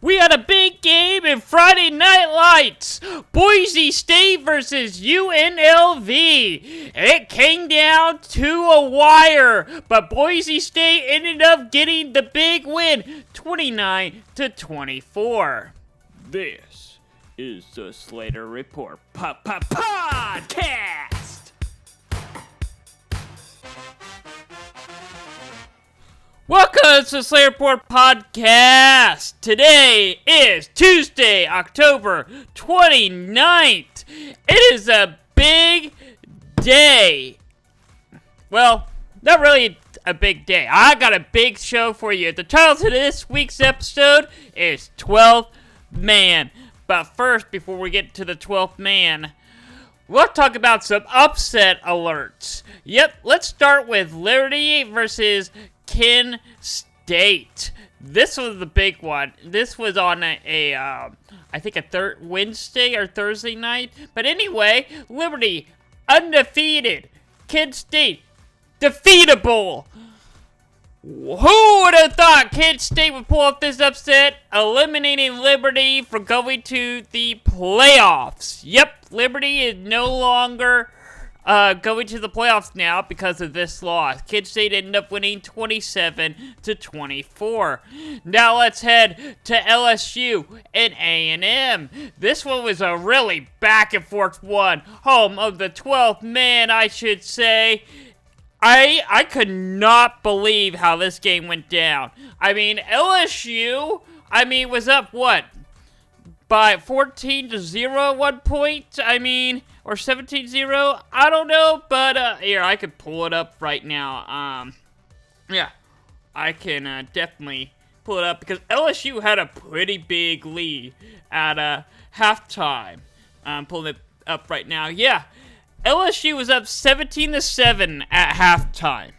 We had a big game in Friday Night Lights. Boise State versus UNLV. It came down to a wire, but Boise State ended up getting the big win, 29-24. This is the Slater Report podcast. Welcome to the Slater Report podcast. Today is Tuesday, October 29th. It is a big day. Well, not really a big day. I got a big show for you. The title to this week's episode is 12th Man. But first, before we get to the 12th man, we'll talk about some upset alerts. Yep, let's start with Liberty versus Kent State. This was the big one. This was on I think a Wednesday or Thursday night. But anyway, Liberty undefeated. Kent State defeatable. Who would have thought Kent State would pull off this upset, eliminating Liberty from going to the playoffs? Yep, Liberty is no longer going to the playoffs now because of this loss. Kent State ended up winning 27-24. Now let's head to LSU and A&M. This one was a really back and forth one. Home of the 12th man, I should say. I could not believe how this game went down. I mean, LSU, was up, what? By 14-0 at one point? Or 17-0? I don't know, but, here, I could pull it up right now. Yeah, I can, definitely pull it up, because LSU had a pretty big lead at, halftime. I'm pulling it up right now. Yeah, LSU was up 17-7 at halftime.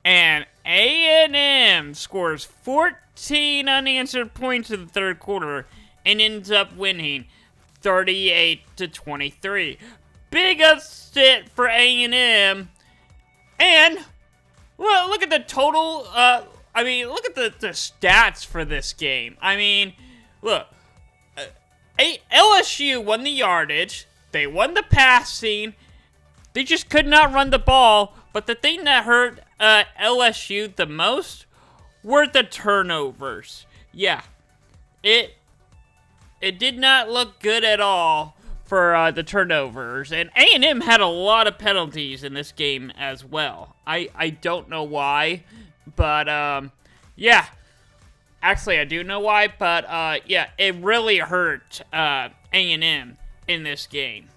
And A&M scores 14 unanswered points in the third quarter and ends up winning 38-23. Big upset for A&M. And, well, look at the total, look at the stats for this game. Look, LSU won the yardage. They won the passing. They just could not run the ball. But the thing that hurt LSU the most were the turnovers. Yeah, it did not look good at all for the turnovers. And A&M had a lot of penalties in this game as well. I don't know why, but yeah. Actually, I do know why, but yeah, it really hurt A&M in this game.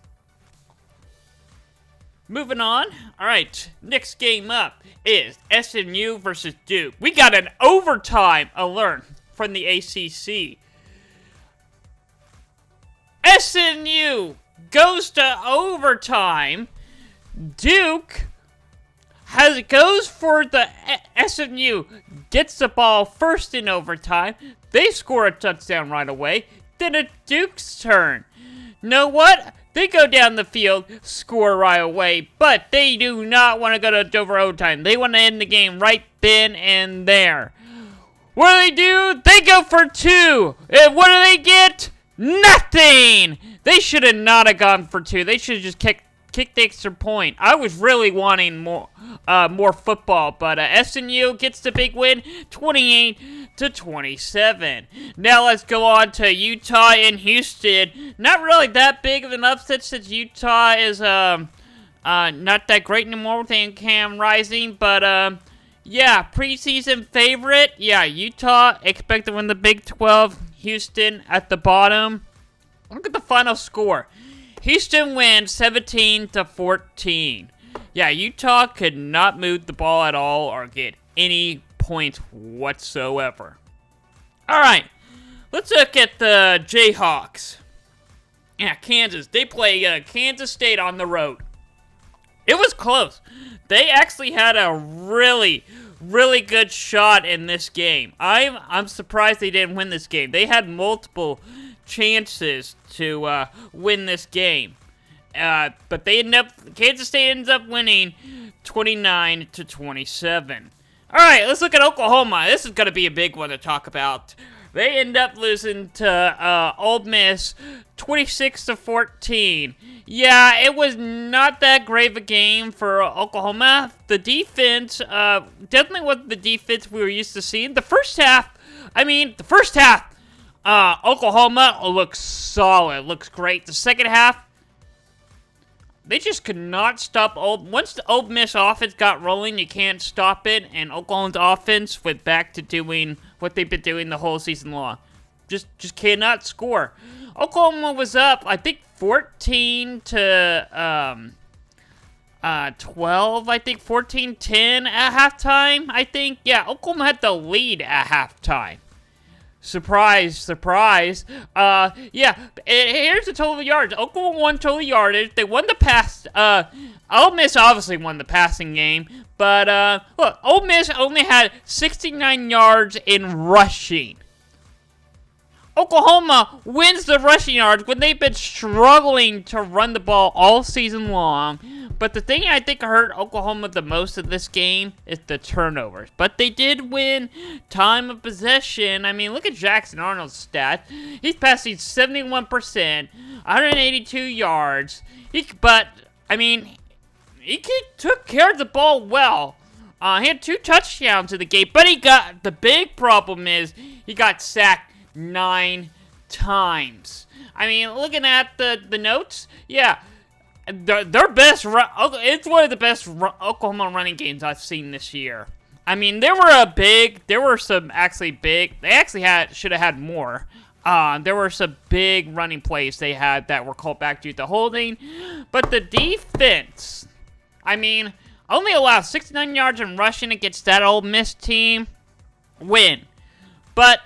Moving on. All right, next game up is SMU versus Duke. We got an overtime alert from the ACC. SMU goes to overtime. Duke goes for the SMU, gets the ball first in overtime. They score a touchdown right away. Then it's Duke's turn. Know what? They go down the field, score right away, but they do not want to go to overtime. They want to end the game right then and there. What do? They go for two. And what do they get? Nothing! They should have not have gone for two. They should have just kicked the extra point. I was really wanting more football, but SMU gets the big win, 28-27. Now let's go on to Utah and Houston. Not really that big of an upset since Utah is not that great anymore with Cam Rising, but yeah, preseason favorite. Yeah, Utah expect to win the Big 12. Houston at the bottom. Look at the final score. Houston wins 17-14. Yeah, Utah could not move the ball at all or get any points whatsoever. All right, let's look at the Jayhawks. Yeah, Kansas. They play Kansas State on the road. It was close. They actually had a really good shot in this game. I'm surprised they didn't win this game. They had multiple chances to win this game. But Kansas State ends up winning 29-27. All right, let's look at Oklahoma. This is going to be a big one to talk about. they end up losing to Ole Miss 26-14. Yeah, it was not that great of a game for Oklahoma. The defense definitely wasn't the defense we were used to seeing. The first half, Oklahoma looks solid, looks great. The second half, they just could not stop once the Ole Miss offense got rolling, you can't stop it, and Oklahoma's offense went back to doing what they've been doing the whole season long. Just cannot score. Oklahoma was up, I think, 14 to 12, I think 14-10 at halftime, I think. Yeah, Oklahoma had the lead at halftime. Surprise, surprise. Yeah, here's the total yards. Oklahoma won total yardage. They won the pass. Ole Miss obviously won the passing game. But, look, Ole Miss only had 69 yards in rushing. Oklahoma wins the rushing yards when they've been struggling to run the ball all season long. But the thing I think hurt Oklahoma the most in this game is the turnovers. But they did win time of possession. I mean, look at Jackson Arnold's stats. He's passing 71%, 182 yards. He took care of the ball well. He had 2 touchdowns in the game, but the big problem is he got sacked 9 times. I mean, looking at the notes, yeah, their best run, it's one of the best Oklahoma running games I've seen this year. I mean, they should have had more. There were some big running plays they had that were called back due to holding, but the defense, I mean, only allowed 69 yards in rushing against that Ole Miss team. Win. But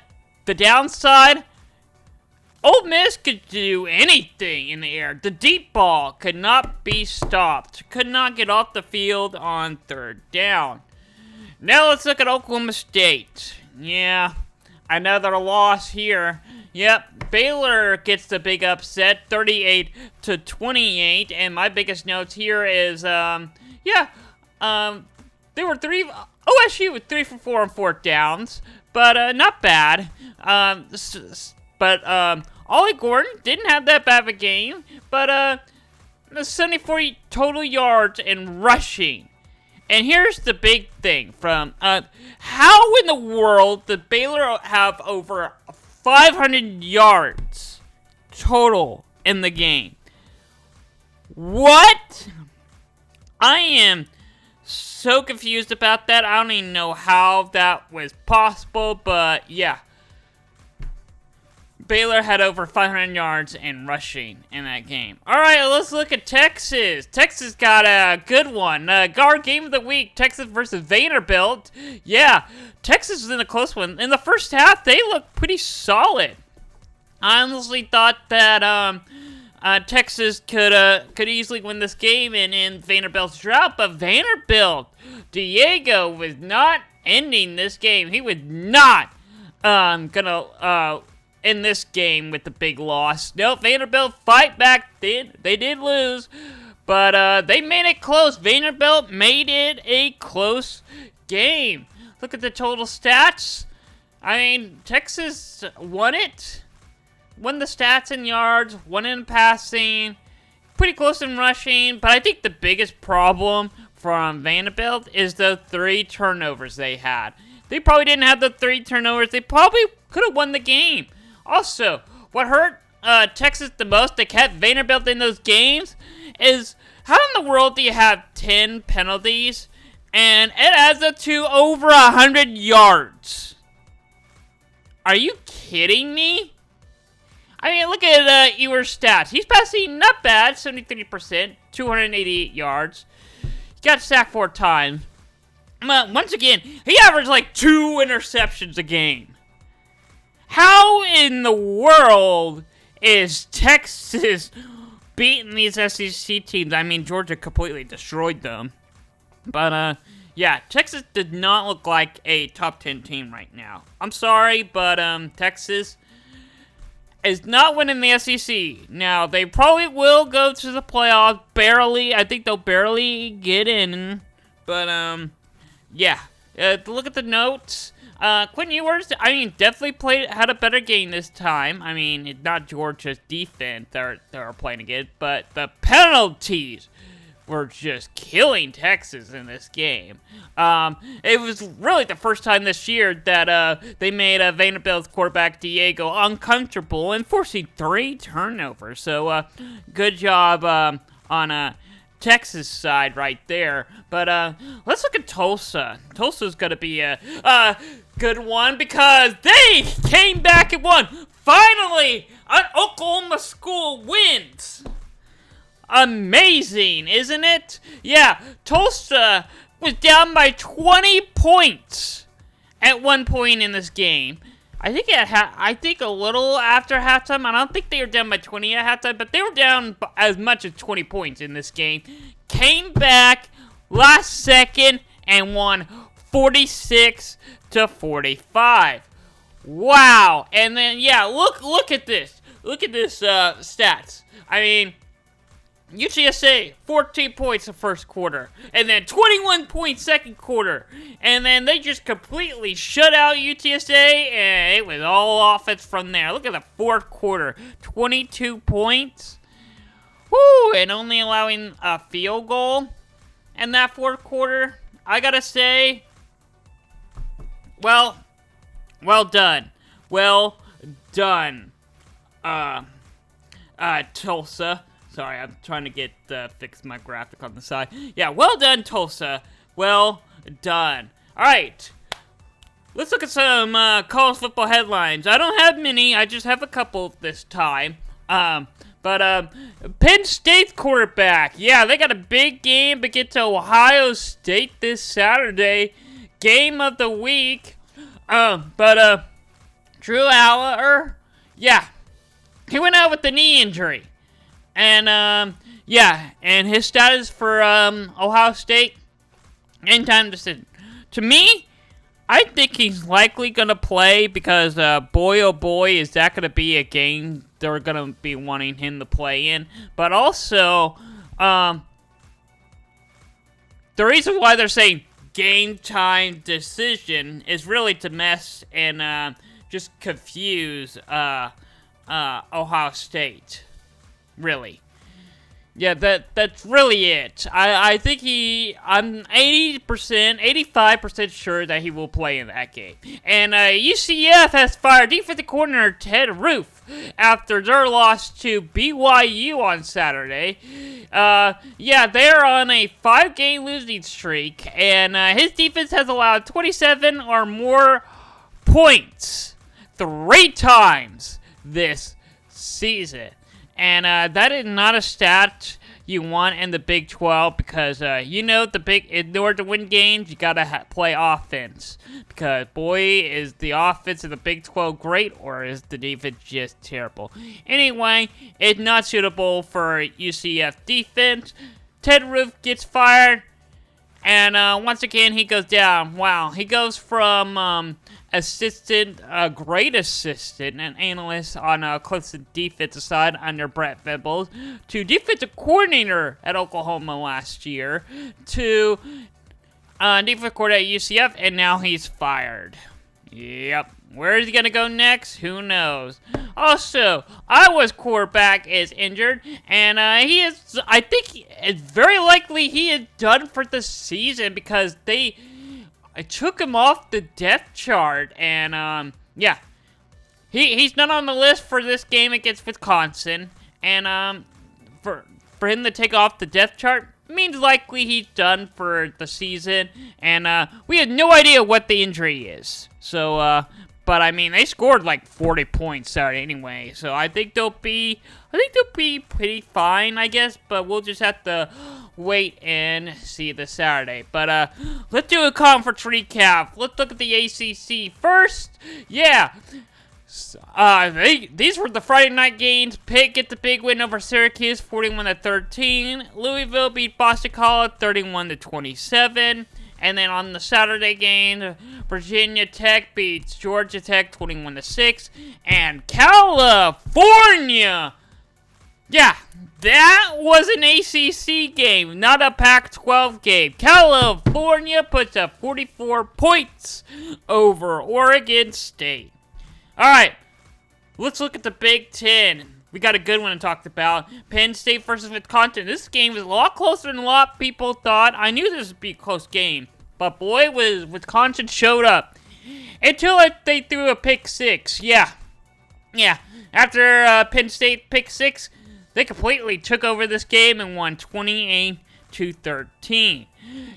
the downside, Ole Miss could do anything in the air. The deep ball could not be stopped. Could not get off the field on third down. Now let's look at Oklahoma State. Yeah, another loss here. Yep, Baylor gets the big upset, 38-28. And my biggest notes here is, OSU was 3 for 4 on fourth downs, but not bad. Ollie Gordon didn't have that bad of a game, but 74 total yards in rushing. And here's the big thing from how in the world did Baylor have over 500 yards total in the game? What? I am so confused about that. I don't even know how that was possible, but yeah. Baylor had over 500 yards in rushing in that game. All right, let's look at Texas. Texas got a good one. Guard game of the week, Texas versus Vanderbilt. Yeah, Texas was in a close one. In the first half, they looked pretty solid. I honestly thought that Texas could easily win this game and end Vanderbilt's drought, but Vanderbilt, Diego was not ending this game. He was not gonna in this game with the big loss. No, Vanderbilt fight back. They did lose, but they made it close. Vanderbilt made it a close game. Look at the total stats. I mean, Texas won it. Won the stats in yards, won in passing, pretty close in rushing, but I think the biggest problem from Vanderbilt is the 3 turnovers they had. They probably didn't have the 3 turnovers. They probably could have won the game. Also, what hurt Texas the most that kept Vanderbilt in those games is how in the world do you have 10 penalties and it adds up to over 100 yards? Are you kidding me? I mean, look at Ewer's stats. He's passing not bad, 73%, 288 yards. He got sacked 4 times. Once again, he averaged like 2 interceptions a game. How in the world is Texas beating these SEC teams? I mean, Georgia completely destroyed them. But, yeah, Texas did not look like a top 10 team right now. I'm sorry, but Texas is not winning the SEC. Now, they probably will go to the playoffs, barely. I think they'll barely get in. But, yeah. look at the notes. Quinn Ewers, I mean, definitely had a better game this time. I mean, it's not Georgia's defense that are playing against, but the penalties were just killing Texas in this game. It was really the first time this year that they made Vanderbilt's quarterback Diego uncomfortable and forcing 3 turnovers. So good job on Texas side right there. But let's look at Tulsa. Tulsa's going to be a good one because they came back and won. Finally, an Oklahoma school wins. Amazing, isn't it? Yeah, Tulsa was down by 20 points at one point in this game. I think a little after halftime. I don't think they were down by 20 at halftime, but they were down as much as 20 points in this game. Came back last second and won 46-45. Wow! And then yeah, look at this. Look at this stats. I mean, UTSA, 14 points the first quarter, and then 21 points second quarter, and then they just completely shut out UTSA, and it was all offense from there. Look at the fourth quarter, 22 points, woo, and only allowing a field goal in that fourth quarter. I gotta say, well done, Tulsa. Sorry, I'm trying to fix my graphic on the side. Yeah, well done, Tulsa. Well done. All right, let's look at some college football headlines. I don't have many. I just have a couple this time. But Penn State's quarterback. Yeah, they got a big game against Ohio State this Saturday. Game of the week. But Drew Aller, yeah, he went out with the knee injury. And, yeah, and his status for, Ohio State, end-time decision. To me, I think he's likely gonna play because, boy oh boy, is that gonna be a game they're gonna be wanting him to play in. But also, the reason why they're saying game-time decision is really to mess and, just confuse, Ohio State. Really. Yeah, that's really it. I think I'm 80%, 85% sure that he will play in that game. And UCF has fired defensive coordinator Ted Roof after their loss to BYU on Saturday. Yeah, they're on a 5-game losing streak, and his defense has allowed 27 or more points 3 times this season. And that is not a stat you want in the Big 12 because, in order to win games, you gotta play offense. Because, boy, is the offense in the Big 12 great or is the defense just terrible? Anyway, it's not suitable for UCF defense. Ted Roof gets fired, and once again, he goes down. Wow, he goes from great assistant and analyst on Clemson defensive side under Brett Venables to defensive coordinator at Oklahoma last year to defensive coordinator at UCF, and now he's fired. Yep. Where is he going to go next? Who knows? Also, Iowa's quarterback is injured, and I think it's very likely he is done for the season because I took him off the depth chart, and, yeah. He's not on the list for this game against Wisconsin, and, for him to take off the depth chart means likely he's done for the season, and, we have no idea what the injury is. So, but, I mean, they scored, like, 40 points Saturday anyway, so I think they'll be pretty fine, I guess, but we'll just have to wait and see this Saturday. But let's do a conference recap. Let's look at the ACC first. Yeah, these were the Friday night games. Pitt gets the big win over Syracuse, 41-13. Louisville beat Boston College, 31-27. And then on the Saturday game, Virginia Tech beats Georgia Tech, 21-6. And California, yeah, That was an ACC game, not a Pac-12 game. California puts up 44 points over Oregon State. All right, let's look at the Big Ten. We got a good one to talk about. Penn State versus Wisconsin. This game was a lot closer than a lot of people thought. I knew this would be a close game, but boy, was Wisconsin showed up. Until they threw a pick six. Yeah. After Penn State pick six, they completely took over this game and won 28-13.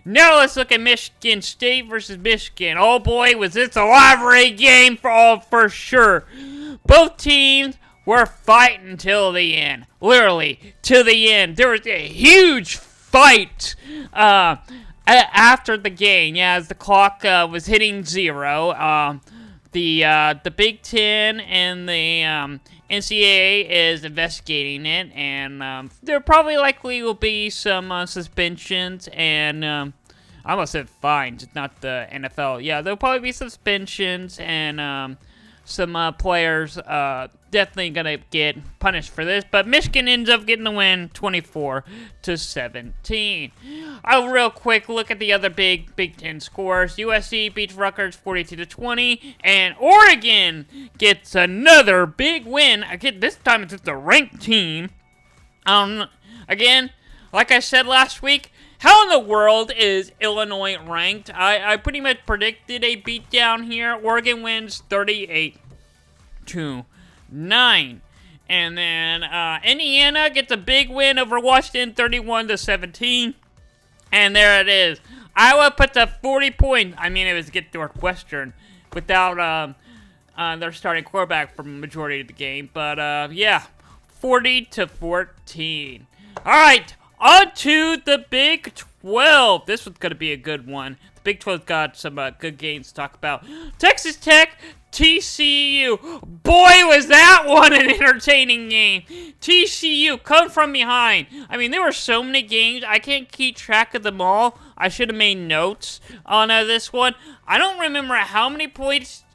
Now let's look at Michigan State versus Michigan. Oh boy, was this a rivalry game for sure. Both teams were fighting till the end. Literally, till the end. There was a huge fight after the game. Yeah, as the clock was hitting 0. The Big Ten and the NCAA is investigating it, and there probably likely will be some suspensions and I almost said fines, not the NFL. Yeah, there'll probably be suspensions and some players definitely gonna get punished for this, but Michigan ends up getting the win 24-17. A real quick look at the other Big Ten scores. USC beats Rutgers 42-20, and Oregon gets another big win. Again, this time it's a ranked team. Again, like I said last week, how in the world is Illinois ranked? I pretty much predicted a beatdown here. Oregon wins 38-9. And then Indiana gets a big win over Washington 31-17. And there it is. Iowa puts up 40 points. I mean, it was against Northwestern without their starting quarterback for the majority of the game. But yeah, 40-14. All right. On to the Big 12. This was going to be a good one. The Big 12 got some good games to talk about. Texas Tech, TCU. Boy, was that one an entertaining game. TCU, come from behind. I mean, there were so many games. I can't keep track of them all. I should have made notes on this one. I don't remember how many points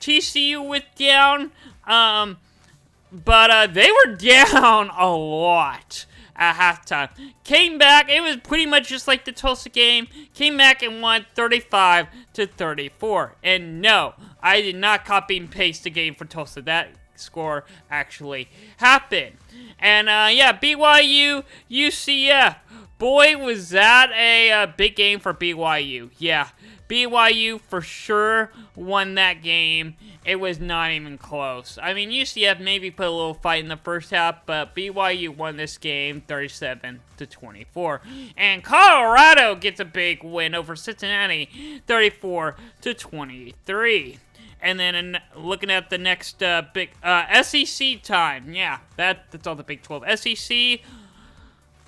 TCU went down. But they were down a lot at halftime. Came back, it was pretty much just like the Tulsa game. Came back and won 35-34. And no, I did not copy and paste the game for Tulsa. That score actually happened. And yeah, BYU, UCF. Boy, was that a big game for BYU. Yeah, BYU for sure won that game. It was not even close. I mean, UCF maybe put a little fight in the first half, but BYU won this game 37-24. And Colorado gets a big win over Cincinnati, 34-23. And then looking at the next big SEC time. Yeah, that's all the Big 12. SEC.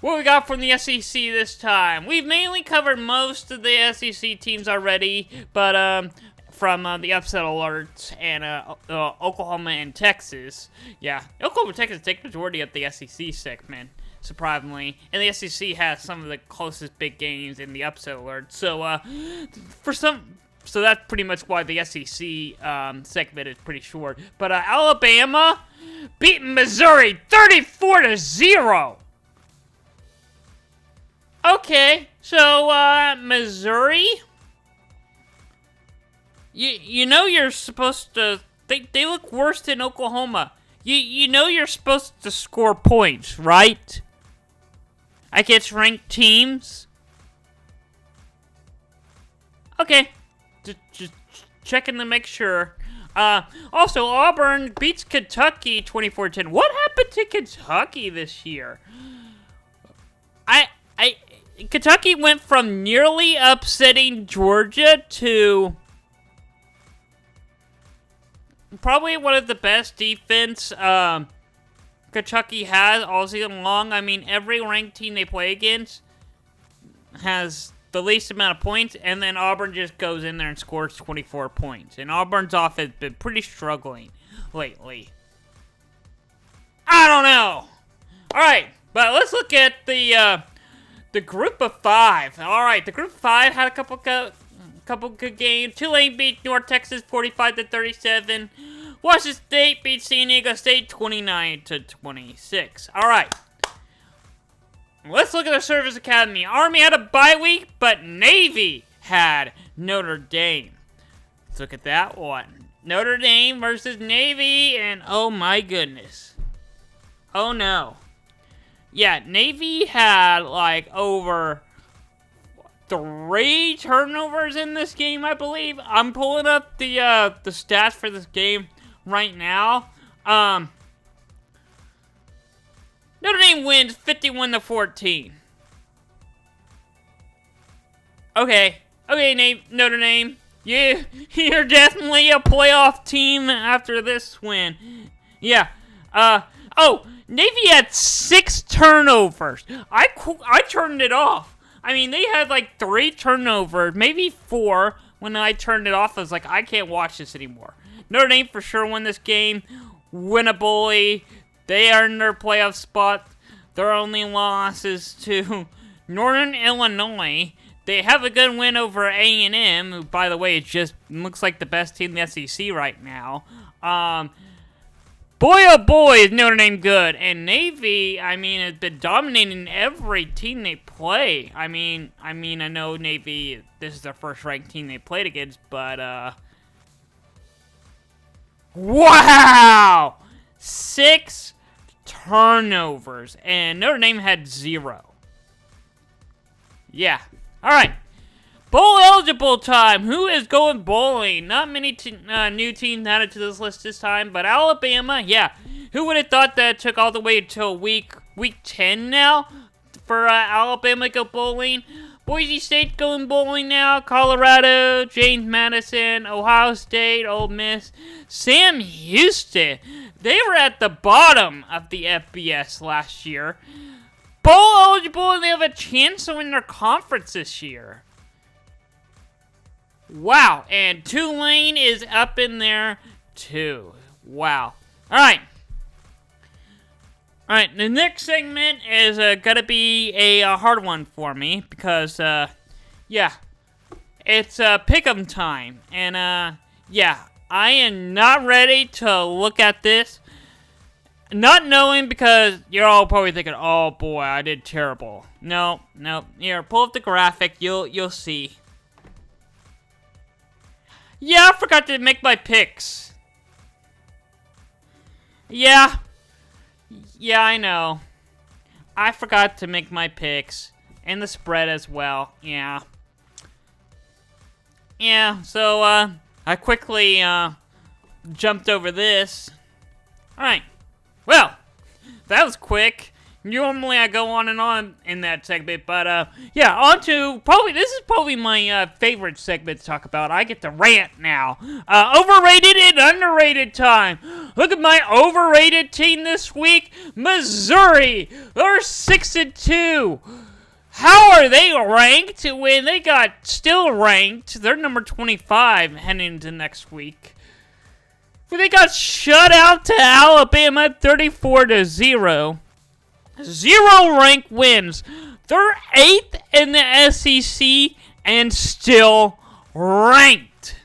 What we got from the SEC this time? We've mainly covered most of the SEC teams already, but from the upset alerts and Oklahoma and Texas. Yeah, Oklahoma and Texas take majority of the SEC segment, surprisingly. And the SEC has some of the closest big games in the upset alert. So so that's pretty much why the SEC segment is pretty short. But Alabama beat Missouri 34-0. Okay, so Missouri, you know you're supposed to. They look worse than Oklahoma. You know you're supposed to score points, right? Against ranked teams. Okay, just checking to make sure. Also, Auburn beats Kentucky 24-10. What happened to Kentucky this year? Kentucky went from nearly upsetting Georgia to probably one of the best defense Kentucky has all season long. I mean, every ranked team they play against has the least amount of points, and then Auburn just goes in there and scores 24 points. And Auburn's offense has been pretty struggling lately. I don't know. All right, but let's look at the group of five. All right, the group of five had a couple good games. Tulane beat North Texas 45-37. Washington State beat San Diego State 29-26. All right, Let's look at the Service Academy. Army had a bye week, but Navy had Notre Dame. Let's look at that one. Notre Dame versus Navy, and oh my goodness. Oh no. Yeah, Navy had like over 3 turnovers in this game, I believe. I'm pulling up the stats for this game right now. Notre Dame wins 51-14. Okay, Notre Dame. You're definitely a playoff team after this win. Yeah. Oh, Navy had 6 turnovers. I turned it off. I mean, they had like 3 turnovers, maybe 4. When I turned it off, I was like, I can't watch this anymore. Notre Dame for sure won this game. Winnable. They earned their playoff spot. Their only loss is to Northern Illinois. They have a good win over A&M, who, by the way, it just looks like the best team in the SEC right now. Boy, oh boy, is Notre Dame good. And Navy, I mean, has been dominating every team they play. I mean, I know Navy, this is their first ranked team they played against, but, wow! 6 turnovers, and Notre Dame had 0. Yeah. All right. Bowl eligible time. Who is going bowling? Not many new teams added to this list this time, but Alabama, yeah. Who would have thought that it took all the way until week 10 now for Alabama to go bowling? Boise State going bowling now. Colorado, James Madison, Ohio State, Ole Miss, Sam Houston. They were at the bottom of the FBS last year. Bowl eligible, and they have a chance to win their conference this year. Wow, and Tulane is up in there too. Wow. All right, the next segment is gonna be a hard one for me because, yeah, it's pick'em time, and yeah, I am not ready to look at this. Not knowing, because you're all probably thinking, oh boy, I did terrible. No. Here, pull up the graphic. You'll see. Yeah, I forgot to make my picks. Yeah, I know. I forgot to make my picks. And the spread as well. Yeah, so, I quickly, jumped over this. Alright. Well, that was quick. Normally I go on and on in that segment, but yeah, on to this is probably my favorite segment to talk about. I get to rant now. Overrated and underrated time. Look at my overrated team this week, Missouri. They're 6-2. How are they ranked when they got still ranked? They're number 25 heading into next week. But they got shut out to Alabama 34-0. 0 rank wins. They're 8th in the SEC and still ranked.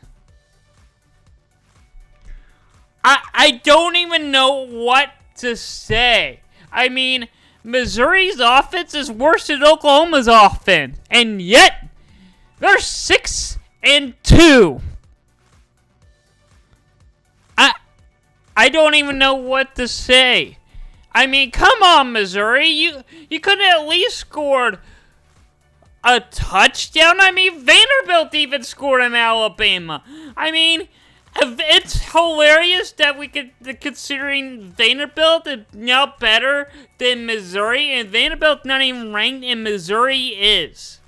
I don't even know what to say. I mean, Missouri's offense is worse than Oklahoma's offense. And yet, they're 6-2. I don't even know what to say. I mean, come on, Missouri. You could have at least scored a touchdown. I mean, Vanderbilt even scored in Alabama. I mean, it's hilarious that considering Vanderbilt is now better than Missouri, and Vanderbilt's not even ranked, and Missouri is.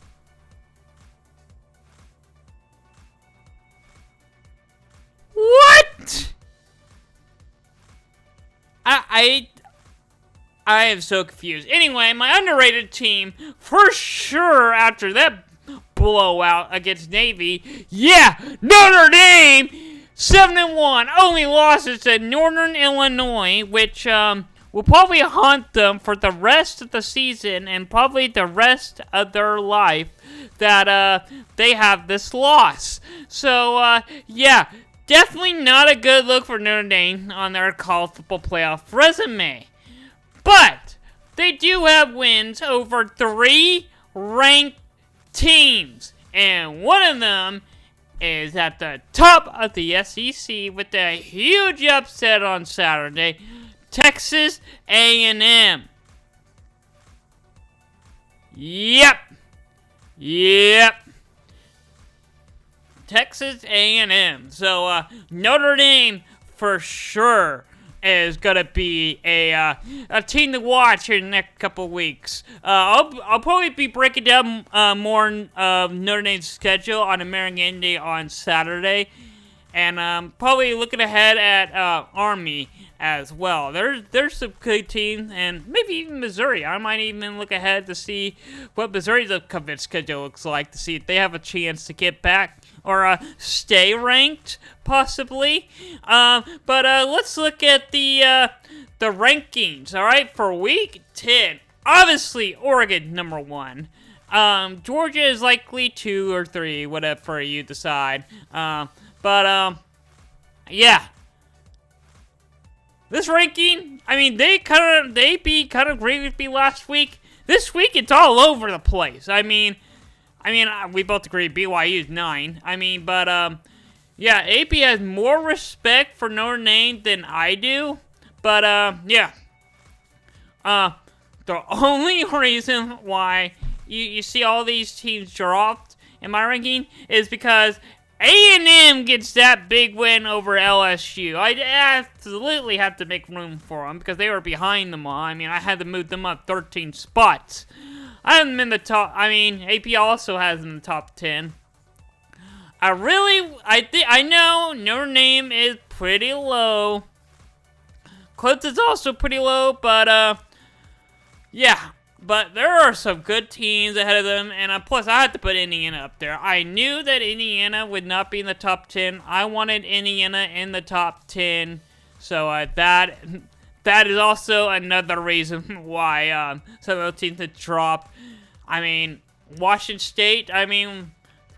What? I am so confused. Anyway, my underrated team, for sure, after that blowout against Navy, yeah, Notre Dame, 7-1. Only losses to Northern Illinois, which will probably haunt them for the rest of the season and probably the rest of their life that they have this loss. So, yeah. Definitely not a good look for Notre Dame on their college football playoff resume. But they do have wins over 3 ranked teams. And one of them is at the top of the SEC with a huge upset on Saturday, Texas A&M. Yep. Texas A&M. So Notre Dame for sure is gonna be a team to watch in the next couple weeks. I'll probably be breaking down more of Notre Dame's schedule on American Game Day on Saturday, and probably looking ahead at Army as well. There's some good teams, and maybe even Missouri. I might even look ahead to see what Missouri's upcoming schedule looks like, to see if they have a chance to get back or stay ranked, possibly. But let's look at the rankings. All right, for Week 10, obviously Oregon number 1. Georgia is likely 2 or 3, whatever you decide. But yeah. This ranking, I mean, they beat kind of great with me last week. This week, it's all over the place. I mean, we both agree BYU's 9. Yeah, AP has more respect for Notre Dame than I do. But yeah. The only reason why you see all these teams dropped in my ranking is because A&M gets that big win over LSU. I absolutely have to make room for them because they were behind them all. I mean, I had to move them up 13 spots. I have them in the top. I mean, AP also has them in the top 10. I know Notre Dame is pretty low. Clemson's also pretty low, but yeah. But there are some good teams ahead of them, and plus I had to put Indiana up there. I knew that Indiana would not be in the top 10. I wanted Indiana in the top 10, so that is also another reason why some of those teams had dropped. I mean, Washington State,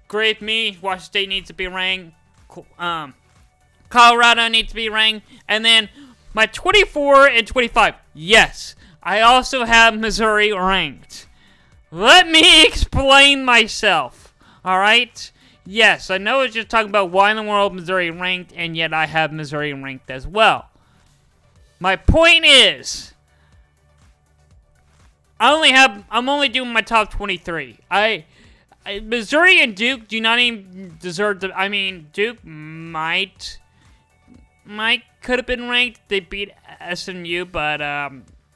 great with me. Washington State needs to be ranked. Colorado needs to be ranked. And then my 24 and 25, yes. I also have Missouri ranked. Let me explain myself. Alright? Yes, I know it's just talking about why in the world Missouri ranked, and yet I have Missouri ranked as well. My point is, I'm only doing my top 23. Missouri and Duke do not even deserve to, Duke could have been ranked. They beat SMU, but,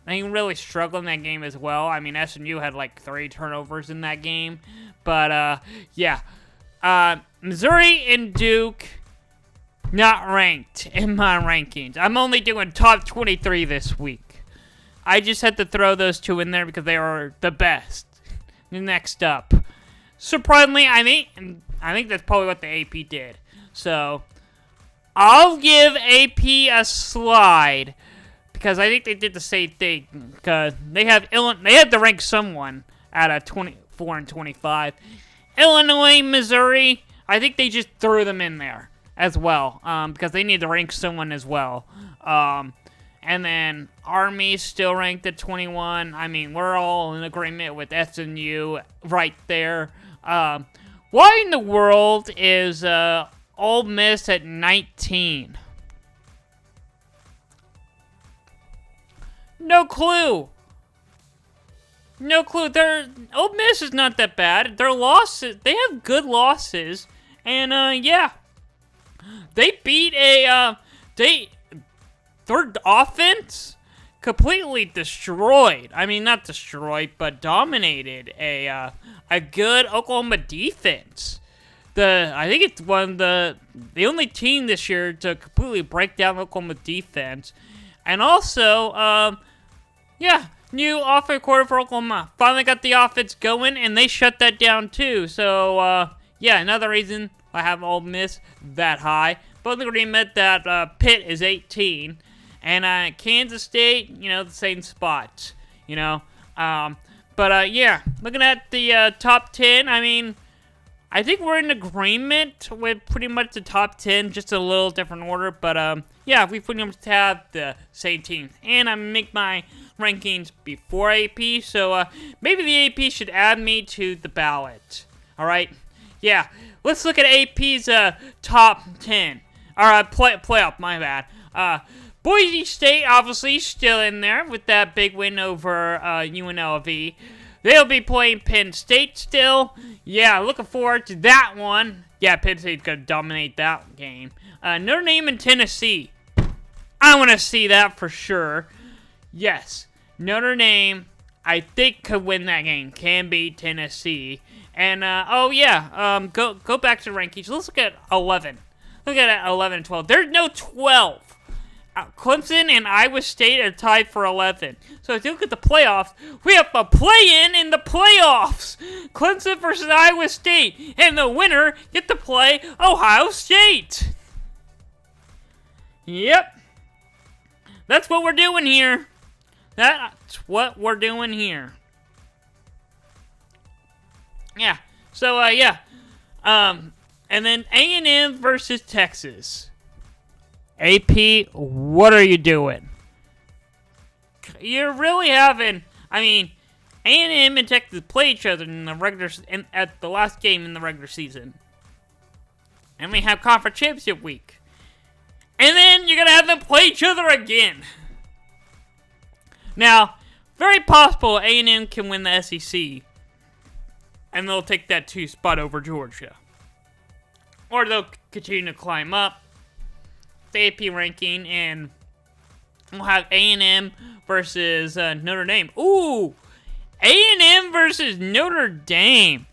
they really struggled in that game as well. I mean, SMU had like 3 turnovers in that game. But, yeah. Missouri and Duke, not ranked in my rankings. I'm only doing top 23 this week. I just had to throw those 2 in there because they are the best. Next up. Surprisingly, I think that's probably what the AP did. So, I'll give AP a slide. Because I think they did the same thing. Because they had to rank someone out of 24 and 25. Illinois, Missouri, I think they just threw them in there as well. Because they need to rank someone as well. And then Army's still ranked at 21. I mean, we're all in agreement with SMU right there. Why in the world is Ole Miss at 19? No clue. Ole Miss is not that bad. Their losses, they have good losses, and yeah, they beat their offense completely destroyed. I mean, not destroyed, but dominated a good Oklahoma defense. I think it's one of the only team this year to completely break down Oklahoma defense, and also yeah, new offense quarter for Oklahoma. Finally got the offense going, and they shut that down too. So, yeah, another reason I have Ole Miss that high. Both agree that Pitt is 18, and Kansas State, the same spots, But, yeah, looking at the top 10, I think we're in agreement with pretty much the top 10, just a little different order. But, yeah, we pretty much have the same teams. And I make my rankings before AP, so maybe the AP should add me to the ballot. Alright? Yeah, let's look at AP's top 10. Or playoff, my bad. Boise State, obviously, still in there with that big win over UNLV. They'll be playing Penn State still. Yeah, looking forward to that one. Yeah, Penn State's going to dominate that game. Notre Dame and Tennessee. I want to see that for sure. Yes, Notre Dame, I think, could win that game. Can beat Tennessee. And, go back to the rankings. Let's look at 11. Look at 11 and 12. There's no 12. Clemson and Iowa State are tied for 11. So if you look at the playoffs, we have a play-in in the playoffs. Clemson versus Iowa State. And the winner get to play Ohio State. Yep. That's what we're doing here. That's what we're doing here. Yeah. So, yeah. And then A&M versus Texas. AP, what are you doing? You're really having, A&M and Texas play each other in the at the last game in the regular season. And we have conference championship week. And then you're going to have them play each other again. Now, very possible A&M can win the SEC. And they'll take that 2 spot over Georgia. Or they'll continue to climb up the AP ranking, and we'll have A&M versus Notre Dame. Ooh! A&M versus Notre Dame.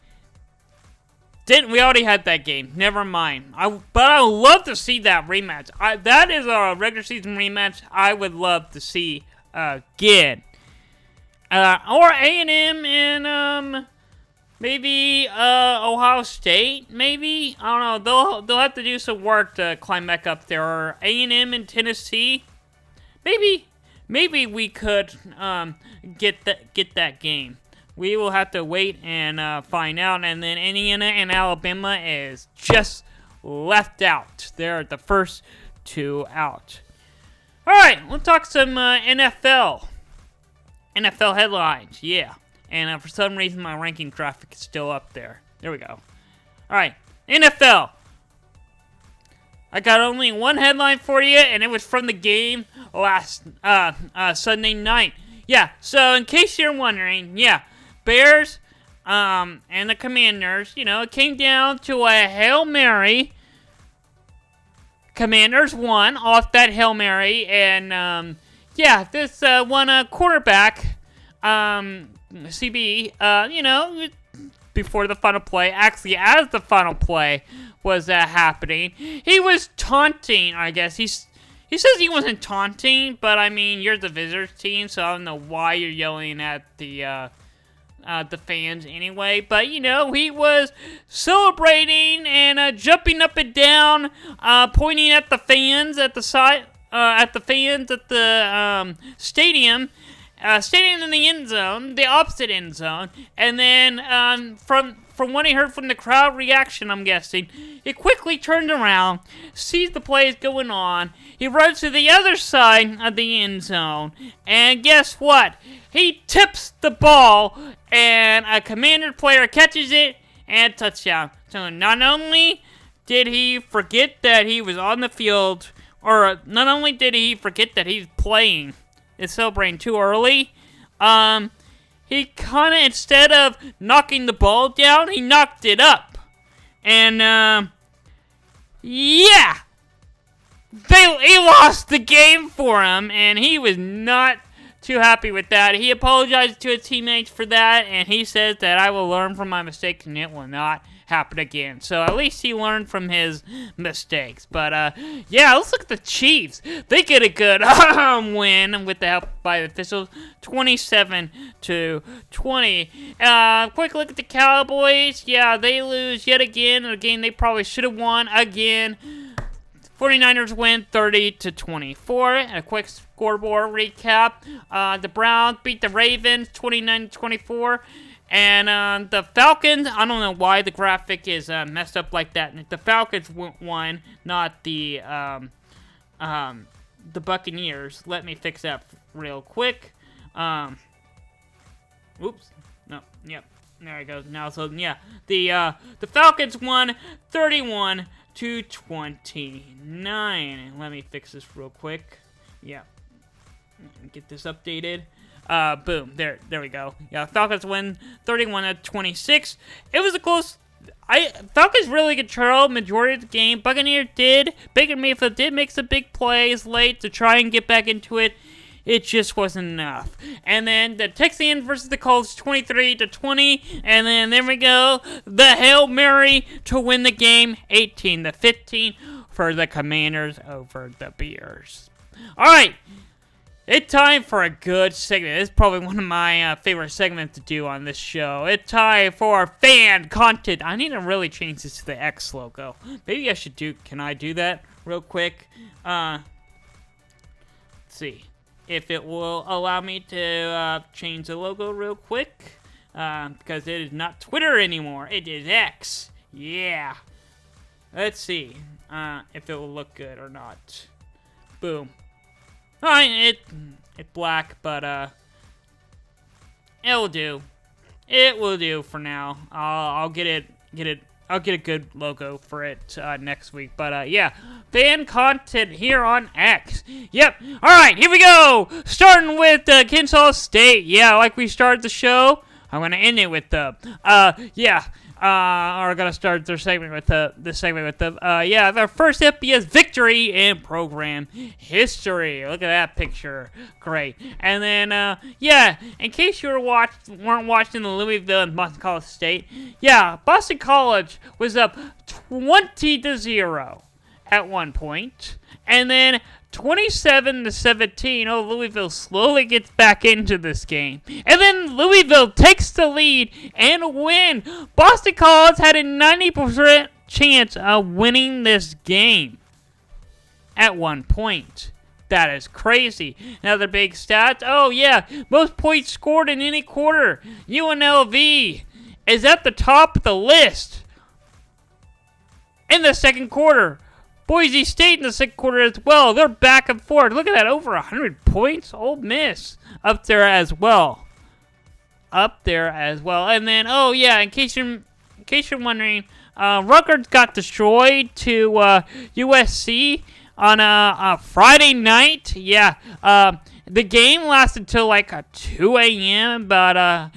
We already had that game. Never mind. But I would love to see that rematch. That is a regular season rematch I would love to see again. Or A&M and maybe Ohio State, maybe? I don't know. They'll have to do some work to climb back up there. Or A&M and Tennessee. Maybe we could get that game. We will have to wait and find out. And then Indiana and Alabama is just left out. They're the first 2 out. All right, we'll talk some NFL. NFL headlines, yeah. And for some reason, my ranking graphic is still up there. There we go. All right, NFL. I got only one headline for you, and it was from the game last Sunday night. Yeah, so in case you're wondering, yeah, Bears and the Commanders, it came down to a Hail Mary. Commanders won off that Hail Mary, and, this one quarterback, CB, before the final play, actually as the final play was happening, he was taunting, I guess. He says he wasn't taunting, but you're the visitors team, so I don't know why you're yelling at the fans anyway. But, he was celebrating and jumping up and down, pointing at the fans at the side, stadium. Standing in the end zone, the opposite end zone, and then from what he heard from the crowd reaction, I'm guessing, he quickly turned around, sees the plays going on, he runs to the other side of the end zone, and guess what? He tips the ball, and a Commander player catches it, and touchdown. So not only did he forget that he was on the field, or not only did he forget that he's playing, it's celebrating too early. He kind of, instead of knocking the ball down, he knocked it up. And, yeah. He lost the game for him, and he was not too happy with that. He apologized to his teammates for that, and he says that I will learn from my mistakes, and it will not happen again. So at least he learned from his mistakes. But yeah, let's look at the Chiefs. They get a good win with the help by the officials, 27-20. Quick look at the Cowboys. Yeah, they lose yet again, a game they probably should have won again. 49ers win 30-24. A quick scoreboard recap. The Browns beat the Ravens 29-24. And the Falcons, I don't know why the graphic is messed up like that. The Falcons won, not the Buccaneers. Let me fix that real quick. Oops. No. Yep. There we go. Now, so yeah, the Falcons won 31-29. Let me fix this real quick. Yeah. Get this updated. Boom. There we go. Yeah, Falcons win 31-26. It was a close. Falcons really controlled majority of the game. Buccaneers did. Baker Mayfield did make some big plays late to try and get back into it. It just wasn't enough. And then the Texans versus the Colts, 23-20. And then there we go. The Hail Mary to win the game, 18-15 for the Commanders over the Bears. All right. It's time for a good segment. This is probably one of my favorite segments to do on this show. It's time for fan content. I need to really change this to the X logo. Maybe I should do. Can I do that real quick? Let's see if it will allow me to change the logo real quick. Because it is not Twitter anymore. It is X. Yeah. Let's see if it will look good or not. Boom. Alright, it's black, but it'll do. It will do for now. I'll get a good logo for it next week. But yeah, fan content here on X. Yep. Alright, here we go. Starting with Kansas State. Yeah, like we started the show, I'm gonna end it with the we're gonna start their segment with their first FBS victory in program history. Look at that picture, great. And then in case you weren't watching the Louisville and Boston College State, Boston College was up 20-0 at one point, and then 27-17. Oh, Louisville slowly gets back into this game. And then Louisville takes the lead and win. Boston College had a 90% chance of winning this game at one point. That is crazy. Another big stat. Oh, yeah. Most points scored in any quarter. UNLV is at the top of the list in the second quarter. Boise State in the second quarter as well. They're back and forth. Look at that, over 100 points. Ole Miss up there as well. And then, in case you're wondering, Rutgers got destroyed to USC on a Friday night. The game lasted till like 2 a.m., but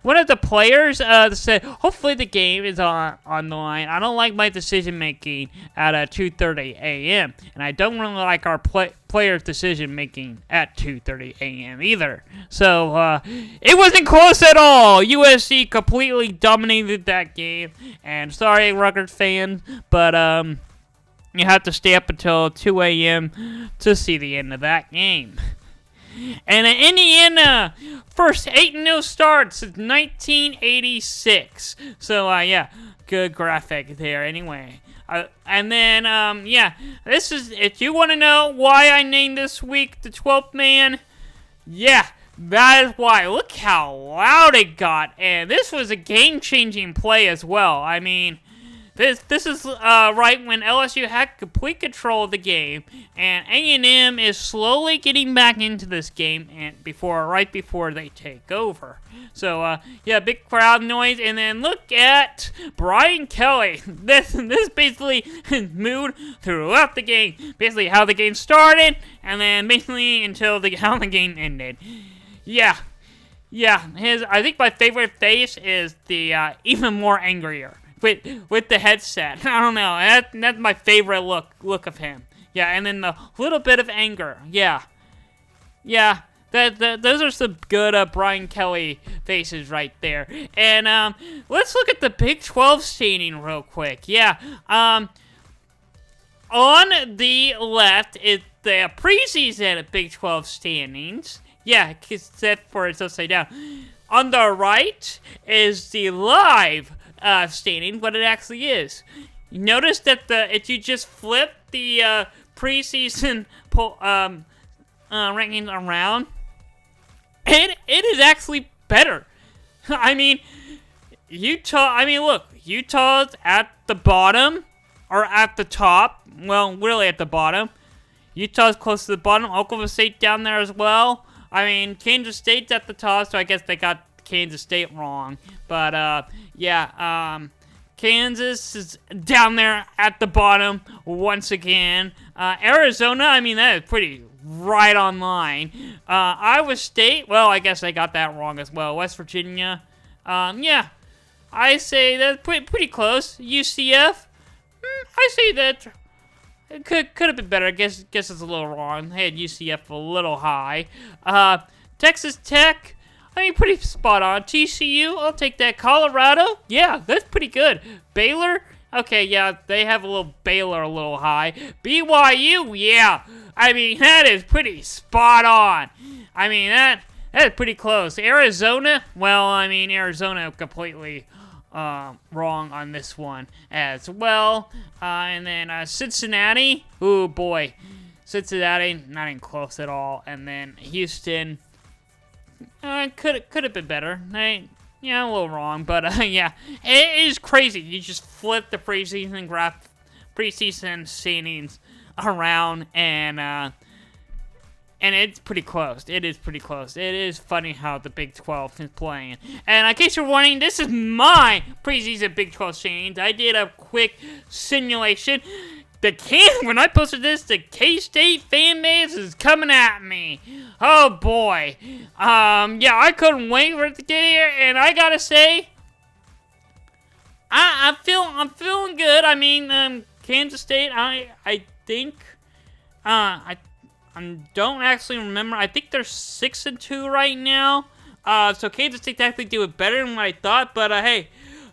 one of the players said, hopefully the game is on the line. I don't like my decision-making at 2:30 a.m., and I don't really like our players' decision-making at 2:30 a.m. either. So, it wasn't close at all. USC completely dominated that game, and sorry, Rutgers fans, but you have to stay up until 2 a.m. to see the end of that game. And Indiana, first 8-0 start since 1986. So, good graphic there anyway. And then, this is, if you want to know why I named this week the 12th man, that is why. Look how loud it got. And this was a game-changing play as well. I mean, This is right when LSU had complete control of the game, and A&M is slowly getting back into this game and right before they take over. So big crowd noise, and then look at Brian Kelly. This basically mood throughout the game. Basically how the game started, and then basically until how the game ended. I think my favorite face is the even more angrier. With the headset. I don't know. That's my favorite look of him. And then the little bit of anger. Those are some good Brian Kelly faces right there. And let's look at the Big 12 standing real quick. On the left is the preseason Big 12 standings. Except for it's upside down. On the right is the live standing, what it actually is. You notice that if you just flip the preseason rankings around, it is actually better. I mean, look, Utah's at the bottom, or at the top. Well, really at the bottom. Utah's close to the bottom. Oklahoma State down there as well. I mean, Kansas State's at the top, so I guess they got Kansas State wrong. But, Kansas is down there at the bottom once again. Arizona, I mean, that is pretty right on line. Iowa State, well, I guess I got that wrong as well. West Virginia, yeah, I say that's pretty close. UCF, I say that it could have been better. I guess it's a little wrong. I had UCF a little high. Texas Tech, I mean, pretty spot on. TCU, I'll take that. Colorado, yeah, that's pretty good. Baylor, okay, yeah, they have a little Baylor a little high. BYU, yeah, I mean, that is pretty spot on. I mean, that is pretty close. Arizona, well, I mean, Arizona completely wrong on this one as well. And then Cincinnati, ooh, boy. Cincinnati, not even close at all. And then Houston, could have been better. Yeah, a little wrong, but yeah, it is crazy. You just flip the preseason standings around, and it's pretty close. It is pretty close. It is funny how the Big 12 is playing. And in case you're wondering, this is my preseason Big 12 standings. I did a quick simulation. When I posted this, the K-State fan base is coming at me. Oh boy. Yeah, I couldn't wait for it to get here, and I gotta say, I'm feeling good. I mean, Kansas State, I think, I don't actually remember. I think they're 6-2 right now. So Kansas State actually do it better than what I thought, but hey,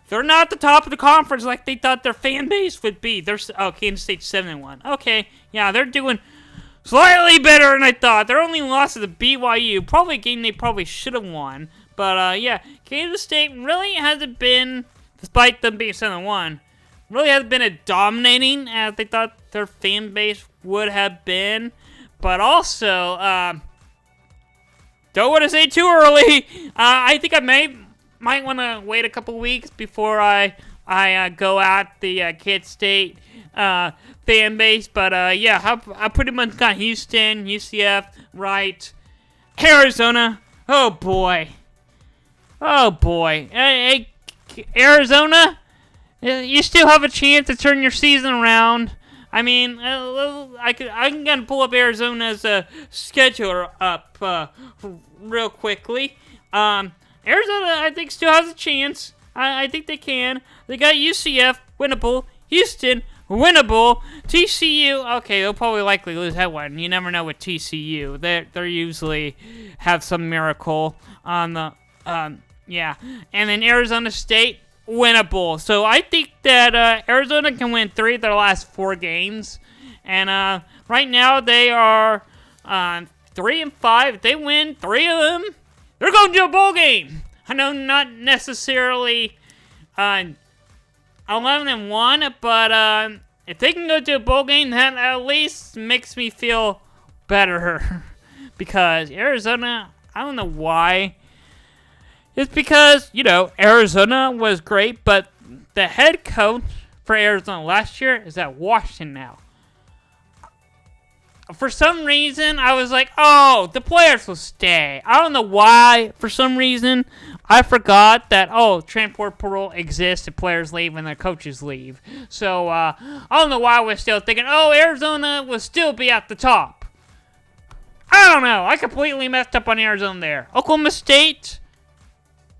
they're not at the top of the conference like they thought their fan base would be. Kansas State's 7-1. Okay, yeah, they're doing slightly better than I thought. Their only loss is to BYU, probably a game they probably should have won. But yeah, Kansas State really hasn't been, despite them being 7-1, really hasn't been as dominating as they thought their fan base would have been. But also, don't want to say too early. I think I might want to wait a couple weeks before I go at the Kansas State fan base. But yeah, I pretty much got Houston, UCF, right, Arizona. Oh boy, hey, Arizona, you still have a chance to turn your season around. I mean, I can pull up Arizona's schedule up real quickly. Arizona, I think, still has a chance. I think they can. They got UCF, winnable. Houston, winnable. TCU, okay, they'll probably likely lose that one. You never know with TCU. They usually have some miracle on the, yeah. And then Arizona State, winnable. So I think that Arizona can win 3 of their last 4 games. And right now they are 3-5. If they win 3 of them, they're going to a bowl game. I know not necessarily 11-1, but if they can go to a bowl game, that at least makes me feel better. Because Arizona, I don't know why. It's because, Arizona was great, but the head coach for Arizona last year is at Washington now. For some reason, I was like, oh, the players will stay. I don't know why. For some reason, I forgot that, transfer portal exists if players leave and their coaches leave. So, I don't know why I was still thinking, Arizona will still be at the top. I don't know. I completely messed up on Arizona there. Oklahoma State,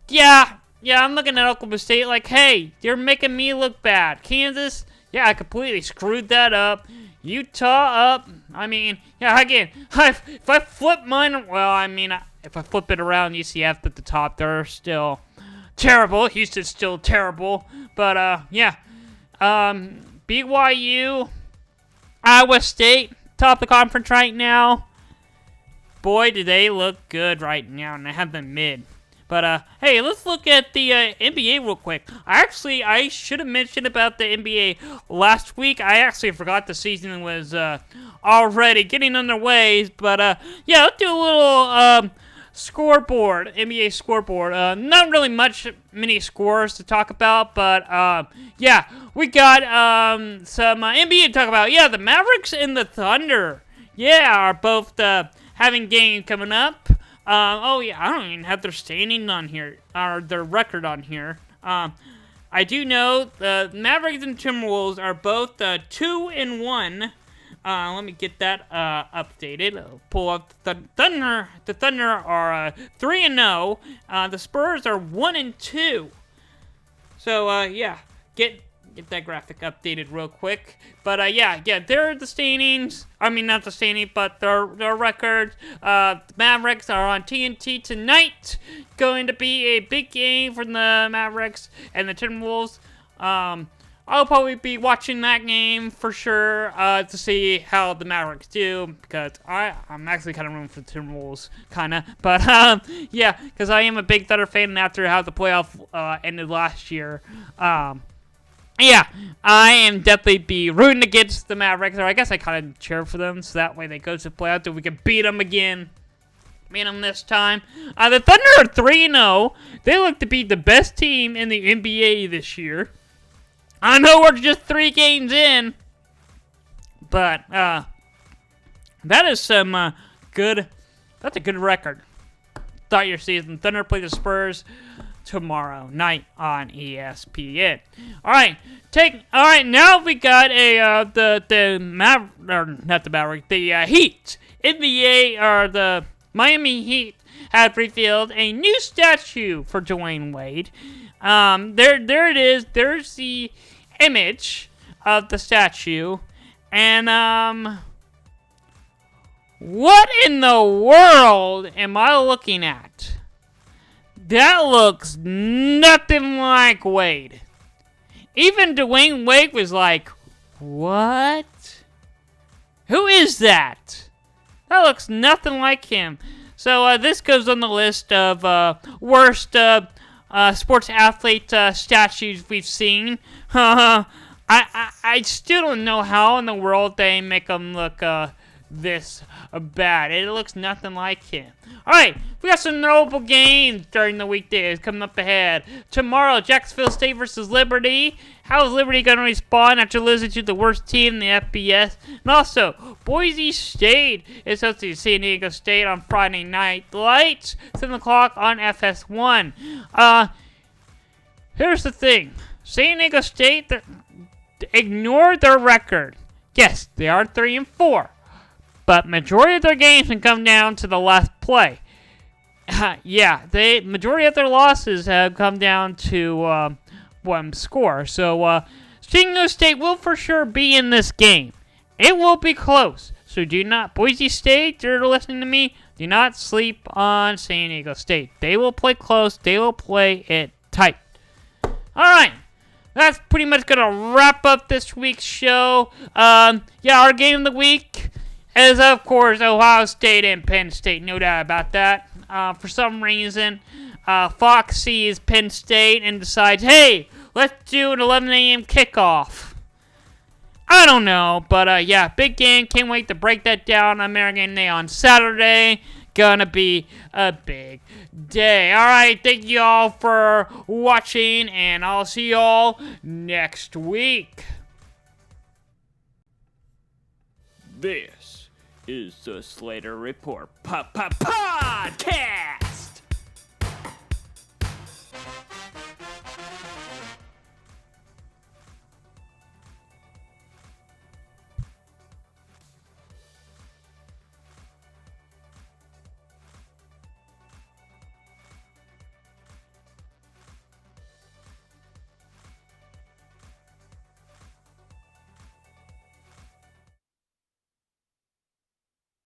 yeah, I'm looking at Oklahoma State like, hey, you're making me look bad. Kansas, yeah, I completely screwed that up. Utah up. I mean, yeah, again, if I flip mine, well, I mean, if I flip it around, UCF at the top, they're still terrible. Houston's still terrible. But, yeah. BYU, Iowa State, top of the conference right now. Boy, do they look good right now, and they have them mid. But, hey, let's look at the NBA real quick. I should have mentioned about the NBA last week. I actually forgot the season was already getting underway. But, yeah, let's do a little scoreboard, NBA scoreboard. Not really many scores to talk about, but yeah, we got some NBA to talk about. Yeah, the Mavericks and the Thunder, yeah, are both having games coming up. Oh yeah, I don't even have their standing on here, or their record on here. I do know the Mavericks and Timberwolves are both 2-1. Let me get that updated. I'll pull up the Thunder. The Thunder are 3-0. The Spurs are 1-2. So yeah, get that graphic updated real quick. But yeah, they're the standings. I mean, not the standing, but their records. The Mavericks are on TNT tonight. Going to be a big game for the Mavericks and the Timberwolves. I'll probably be watching that game for sure to see how the Mavericks do, because I'm actually kind of rooting for the Timberwolves, kind of. But yeah, because I am a big Thunder fan after how the playoff ended last year. Yeah, I am definitely be rooting against the Mavericks, or I guess I kind of cheer for them, so that way they go to the playoffs and we can beat them again. Beat them this time. The Thunder are 3-0. They look to be the best team in the NBA this year. I know we're just 3 games in, but that is some good. That's a good record. Start your season. Thunder play the Spurs tomorrow night on ESPN. All right, now we got the Heat. The Miami Heat have revealed a new statue for Dwayne Wade. There it is. There's the image of the statue, and what in the world am I looking at? That looks nothing like Wade. Even Dwayne Wade was like, what? Who is that? That looks nothing like him. So this goes on the list of worst sports athlete statues we've seen. I still don't know how in the world they make them look this bad. It looks nothing like him. Alright, we got some notable games during the weekdays coming up ahead. Tomorrow, Jacksonville State versus Liberty. How is Liberty going to respond after losing to the worst team in the FBS? And also, Boise State is hosting San Diego State on Friday night. Lights, 7 o'clock on FS1. Here's the thing. San Diego State, ignore their record. Yes, they are 3-4. But majority of their games can come down to the last play. Yeah, majority of their losses have come down to one score. So San Diego State will for sure be in this game. It will be close. So do not, Boise State, you're listening to me, do not sleep on San Diego State. They will play close. They will play it tight. All right. That's pretty much going to wrap up this week's show. Yeah, our game of the week is, of course, Ohio State and Penn State. No doubt about that. For some reason, Fox sees Penn State and decides, hey, let's do an 11 a.m. kickoff. I don't know, but yeah, big game. Can't wait to break that down on American Day on Saturday. Gonna be a big day. Alright, thank you all for watching, and I'll see you all next week. This is the Slater Report Podcast.